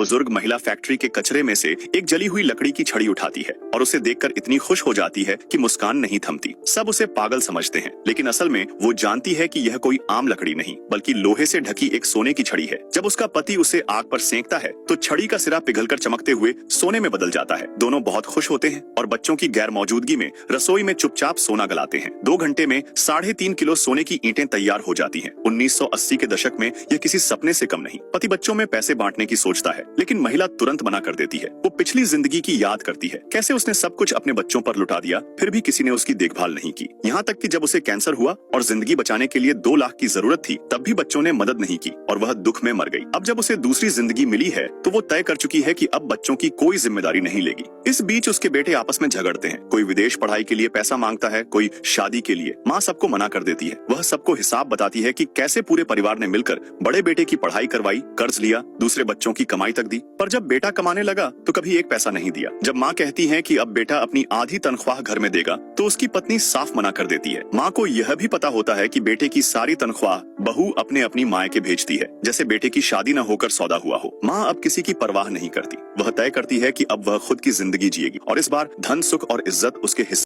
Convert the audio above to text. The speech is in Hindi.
बुजुर्ग महिला फैक्ट्री के कचरे में से एक जली हुई लकड़ी की छड़ी उठाती है और उसे देखकर इतनी खुश हो जाती है कि मुस्कान नहीं थमती। सब उसे पागल समझते हैं, लेकिन असल में वो जानती है कि यह कोई आम लकड़ी नहीं बल्कि लोहे से ढकी एक सोने की छड़ी है। जब उसका पति उसे आग पर सेंकता है तो छड़ी का सिरा पिघलकर चमकते हुए सोने में बदल जाता है। दोनों बहुत खुश होते हैं और बच्चों की गैर मौजूदगी में रसोई में चुपचाप सोना गलाते हैं। 2 घंटे में 3.5 किलो सोने की ईंटें तैयार हो जाती हैं। 1980 के दशक में यह किसी सपने से कम नहीं। पति बच्चों में पैसे बांटने की सोचता है, लेकिन महिला तुरंत मना कर देती है। वो पिछली जिंदगी की याद करती है, कैसे उसने सब कुछ अपने बच्चों पर लुटा दिया, फिर भी किसी ने उसकी देखभाल नहीं की। यहाँ तक कि जब उसे कैंसर हुआ और जिंदगी बचाने के लिए 2 लाख की जरूरत थी, तब भी बच्चों ने मदद नहीं की और वह दुख में मर गई। अब जब उसे दूसरी जिंदगी मिली है तो वो तय कर चुकी है कि अब बच्चों की कोई जिम्मेदारी नहीं लेगी। इस बीच उसके बेटे आपस में झगड़ते हैं। कोई विदेश पढ़ाई के लिए पैसा मांगता है, कोई शादी के लिए। माँ सबको मना कर देती है। वह सबको हिसाब बताती है कि कैसे पूरे परिवार ने मिलकर बड़े बेटे की पढ़ाई करवाई, कर्ज लिया, दूसरे बच्चों की कमाई तक दी। पर जब बेटा कमाने लगा तो कभी एक पैसा नहीं दिया। जब माँ कहती है कि अब बेटा अपनी आधी तनख्वाह घर में देगा तो उसकी पत्नी साफ मना कर देती है। माँ को यह भी पता होता है कि बेटे की सारी तनख्वाह बहू अपने अपनी मायके भेजती है, जैसे बेटे की शादी न होकर सौदा हुआ हो। माँ अब किसी की परवाह नहीं करती। वह तय करती है कि अब वह खुद की जिंदगी जिएगी और इस बार धन, सुख और इज्जत उसके हिस्से